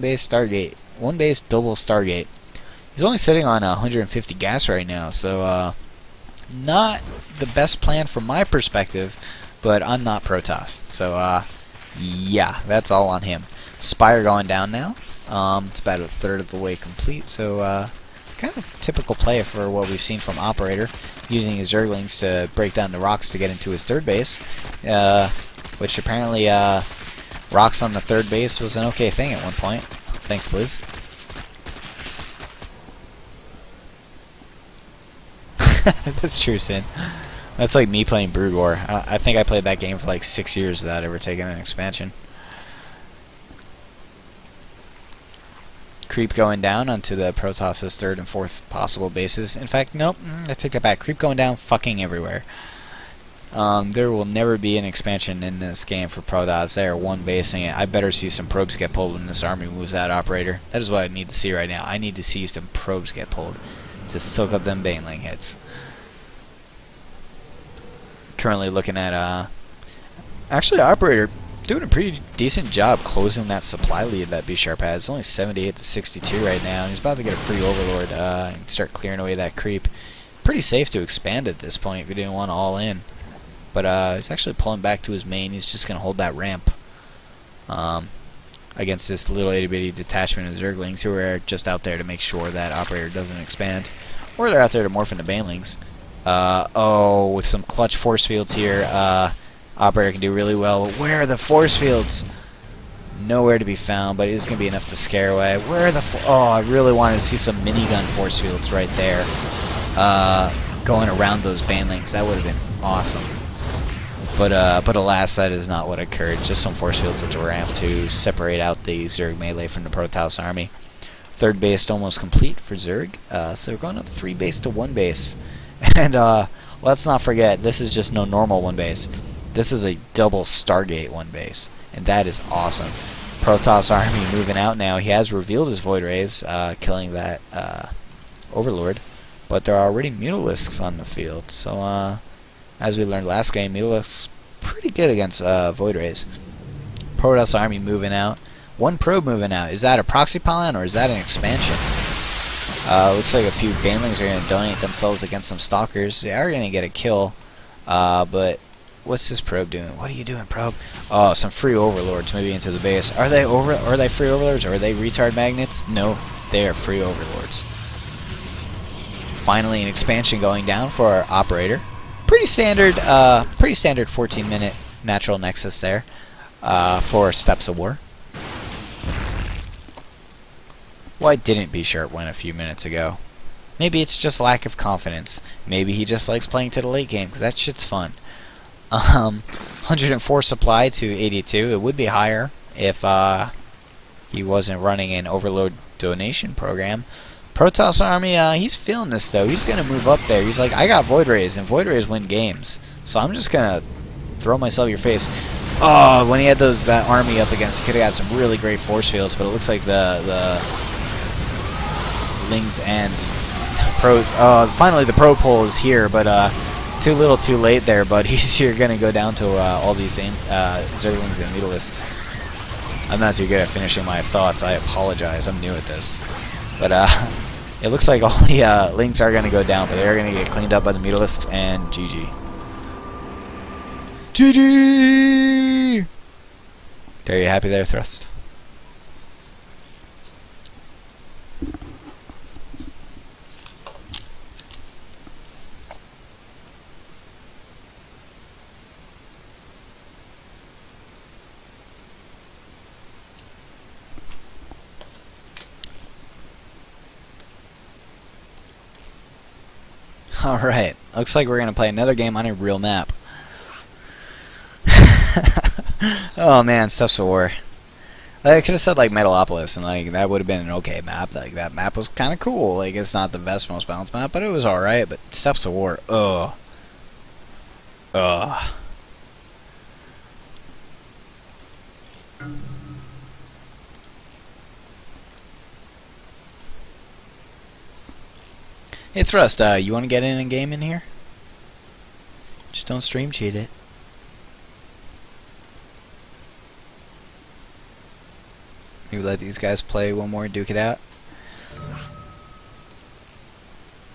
base Stargate. One base double Stargate. He's only sitting on 150 gas right now, so not the best plan from my perspective, but I'm not Protoss. So yeah, that's all on him. Spire going down now. It's about a third of the way complete, so kind of typical play for what we've seen from Operator, using his Zerglings to break down the rocks to get into his third base, which apparently rocks on the third base was an okay thing at one point. Thanks, Blizz. That's true, Sin. That's like me playing Brugor. I think I played that game for like 6 years without ever taking an expansion. Creep going down onto the Protoss's third and fourth possible bases. In fact, nope, I take that back. Creep going down fucking everywhere. There will never be an expansion in this game for Protoss. They are one basing it. I better see some probes get pulled when this army moves that Operator. That is what I need to see right now. I need to see some probes get pulled to soak up them Baneling hits. Currently looking at actually Operator doing a pretty decent job closing that supply lead that Bsharp has. It's only 78 to 62 right now, and he's about to get a free Overlord and start clearing away that creep. Pretty safe to expand at this point if you didn't want to all in. But he's actually pulling back to his main. He's just going to hold that ramp against this little itty-bitty detachment of Zerglings who are just out there to make sure that Operator doesn't expand. Or they're out there to morph into Banelings. Oh, with some clutch force fields here, Operator can do really well. Where are the force fields? Nowhere to be found, but it is going to be enough to scare away. Where are the... oh, I really wanted to see some minigun force fields right there. Going around those Banelings. That would have been awesome. But alas, that is not what occurred. Just some force fields at the ramp to separate out the Zerg melee from the Protoss army. Third base almost complete for Zerg. So we're going up 3 base to 1 base. And let's not forget, this is just no normal 1 base. This is a double Stargate 1 base. And that is awesome. Protoss army moving out now. He has revealed his Void Rays, killing that Overlord. But there are already Mutalisks on the field. So, as we learned last game, Mutalisks pretty good against Void Rays. Protoss army moving out. 1 probe moving out. Is that a proxy pylon or is that an expansion? Looks like a few Banelings are going to donate themselves against some Stalkers. They are going to get a kill. But what's this probe doing? What are you doing, probe? Oh, some free Overlords maybe into the base. Are they free Overlords or are they retard magnets? No, they are free Overlords. Finally, an expansion going down for our Operator. Pretty standard 14-minute natural nexus there for Steps of War. Why didn't Bsharp win a few minutes ago? Maybe it's just lack of confidence. Maybe he just likes playing to the late game, because that shit's fun. 104 supply to 82. It would be higher if he wasn't running an overload donation program. Protoss army, he's feeling this though. He's going to move up there. He's like, I got Void Rays, and Void Rays win games. So I'm just going to throw myself in your face. Oh, when he had that army up against, he could have got some really great force fields, but it looks like the Lings and finally the pro pull is here, but too little too late there, buddies. You're going to go down to all these Zerglings and Mutalisks. I'm not too good at finishing my thoughts. I apologize. I'm new at this. But it looks like all the Lings are going to go down, but they're going to get cleaned up by the Mutalisks, and GG. GG! Are you happy there, Thrust? Alright, looks like we're going to play another game on a real map. Oh man, Steps of War. I could have said like Metalopolis, and like that would have been an okay map. Like that map was kind of cool. Like it's not the best, most balanced map, but it was alright. But Steps of War, ugh. Hey Thrust, you want to get in a game in here? Just don't stream cheat it. Maybe let these guys play one more, duke it out.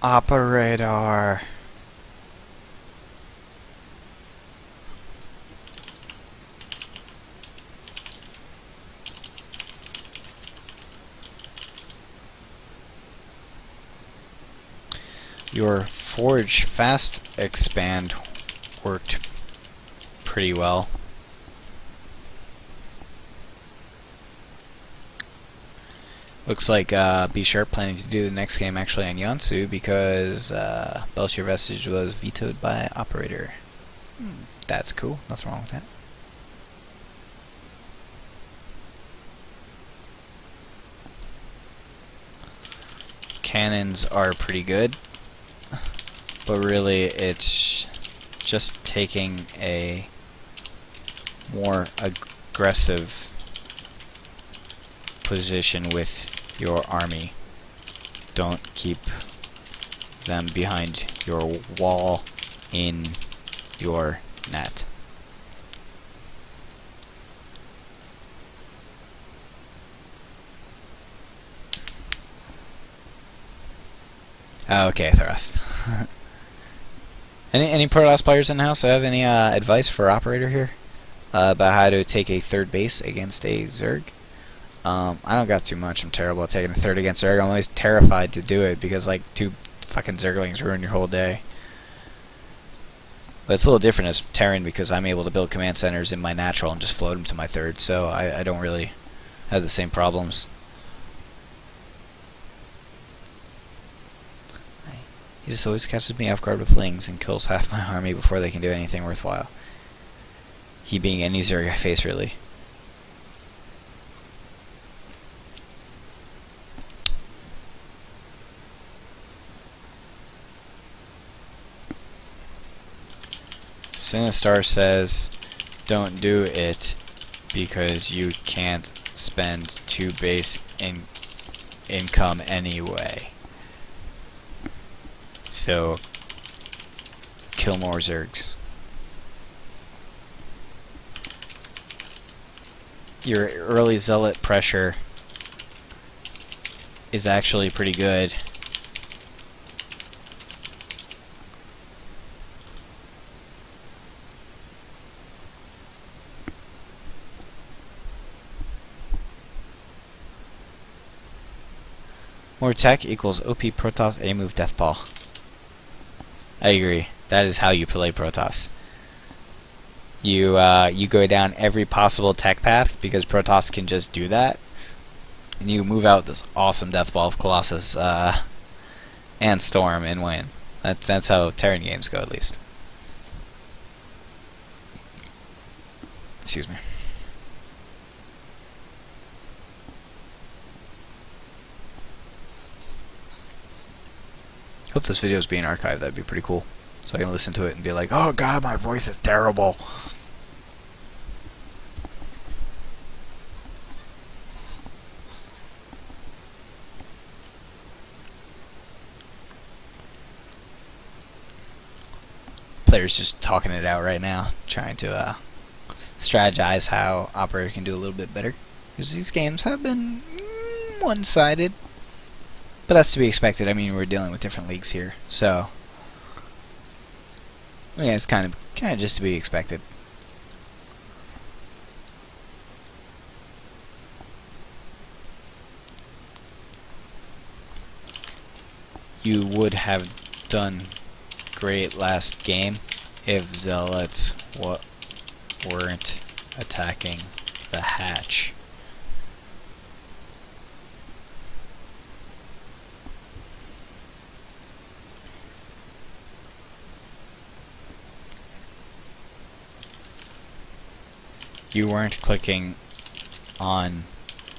Operator. Your forge fast expand worked pretty well. Looks like Bsharp planning to do the next game actually on Yonsu because Belshazzar Vestige was vetoed by Operator. That's cool. Nothing wrong with that. Cannons are pretty good, but really it's just taking a more aggressive position with your army. Don't keep them behind your wall in your net. Okay, thrust. Any Protoss players in the house have any advice for Operator here about how to take a third base against a Zerg? I don't got too much. I'm terrible at taking a third against Zerg. I'm always terrified to do it because like 2 fucking Zerglings ruin your whole day. But it's a little different as Terran because I'm able to build command centers in my natural and just float them to my third, so I don't really have the same problems. He just always catches me off guard with lings and kills half my army before they can do anything worthwhile. He being any Zerg I face, really. Sinistar says, don't do it because you can't spend 2 base income anyway. So, kill more Zergs. Your early Zealot pressure is actually pretty good. More tech equals OP Protoss A move Deathball. I agree. That is how you play Protoss. You go down every possible tech path because Protoss can just do that, and you move out this awesome Deathball of Colossus and Storm and win. That's how Terran games go, at least. Excuse me. Hope this video is being archived. That'd be pretty cool. So I can listen to it and be like, oh god, my voice is terrible. Players just talking it out right now, trying to strategize how Operator can do a little bit better. Because these games have been one-sided. But that's to be expected. I mean, we're dealing with different leagues here, so yeah, it's kind of just to be expected. You would have done great last game if Zealots weren't attacking the hatch. You weren't clicking on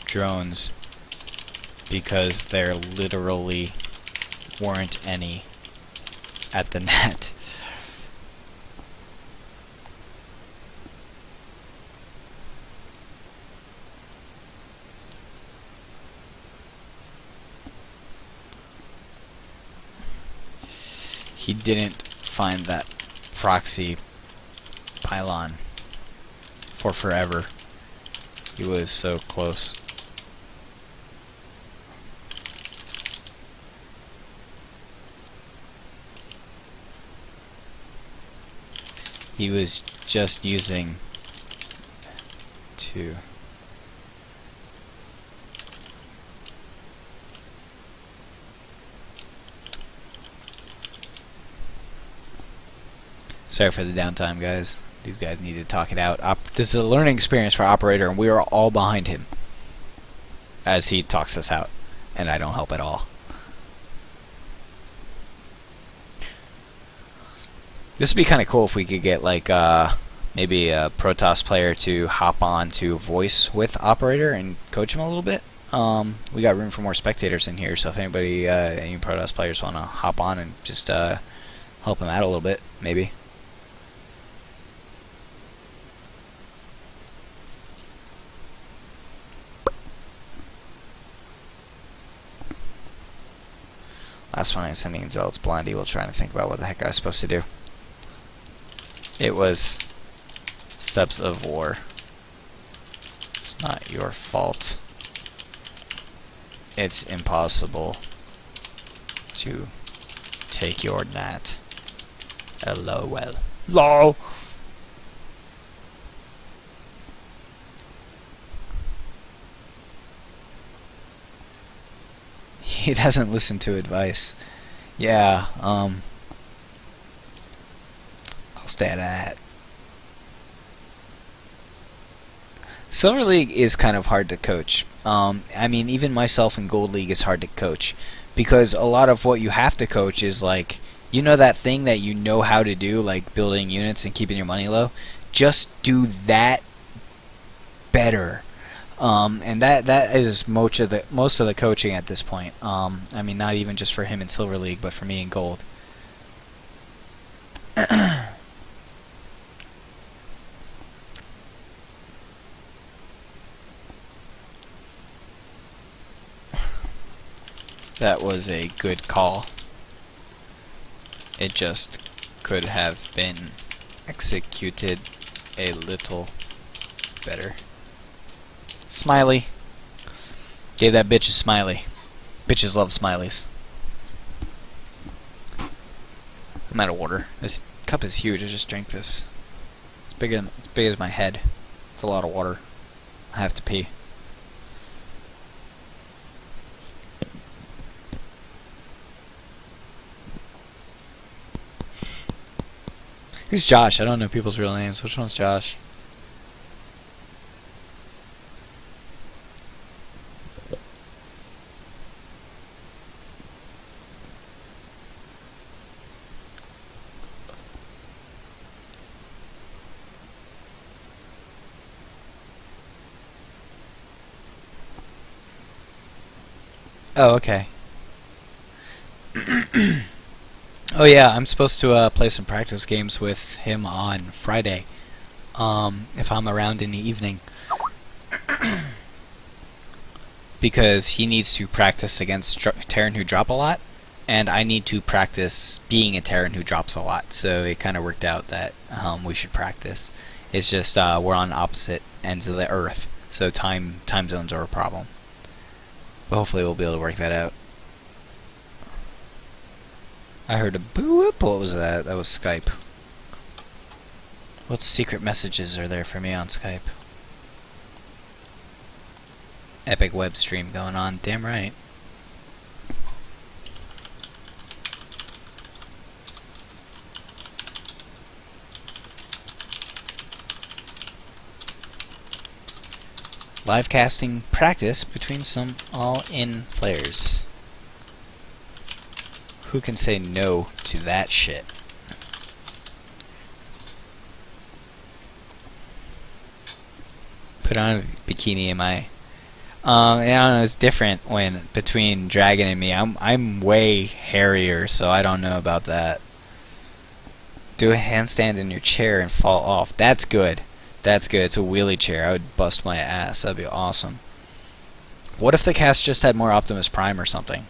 drones because there literally weren't any at the net. He didn't find that proxy pylon for forever. He was so close. He was just using 2. Sorry for the downtime, guys. These guys need to talk it out. This is a learning experience for Operator, and we are all behind him as he talks us out, and I don't help at all. This would be kind of cool if we could get like maybe a Protoss player to hop on to voice with Operator and coach him a little bit. We got room for more spectators in here, so if anybody, any Protoss players want to hop on and just help him out a little bit, maybe. Last one I was sending in Zealot's Blondie while trying to think about what the heck I was supposed to do. It was Steps of War. It's not your fault. It's impossible to take your nat. LOL. LOL! He doesn't listen to advice. Yeah, I'll stay at that. Silver League is kind of hard to coach. I mean, even myself in Gold League is hard to coach, because a lot of what you have to coach is like, you know, that thing that you know how to do, like building units and keeping your money low. Just do that better. And that is most of the coaching at this point. I mean, not even just for him in Silver League, but for me in Gold. That was a good call. It just could have been executed a little better. Smiley. Gave that bitch a smiley. Bitches love smileys. I'm out of water. This cup is huge. I just drank this. It's big as my head. It's a lot of water. I have to pee. Who's Josh? I don't know people's real names. Which one's Josh? Oh, okay. Oh yeah, I'm supposed to play some practice games with him on Friday, if I'm around in the evening, because he needs to practice against Terran who drop a lot, and I need to practice being a Terran who drops a lot, so it kind of worked out that we should practice. It's just we're on opposite ends of the Earth, so time zones are a problem. But hopefully we'll be able to work that out. I heard a boo-whoop. What was that? That was Skype. What secret messages are there for me on Skype? Epic web stream going on. Damn right. Live casting practice between some all-in players. Who can say no to that shit? Put on a bikini, am I? I don't know, it's different when between Dragon and me. I'm way hairier, so I don't know about that. Do a handstand in your chair and fall off. That's good. That's good. It's a wheelie chair. I would bust my ass. That'd be awesome. What if the cast just had more Optimus Prime or something?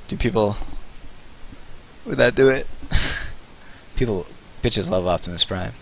Do people... Would that do it? Bitches love Optimus Prime.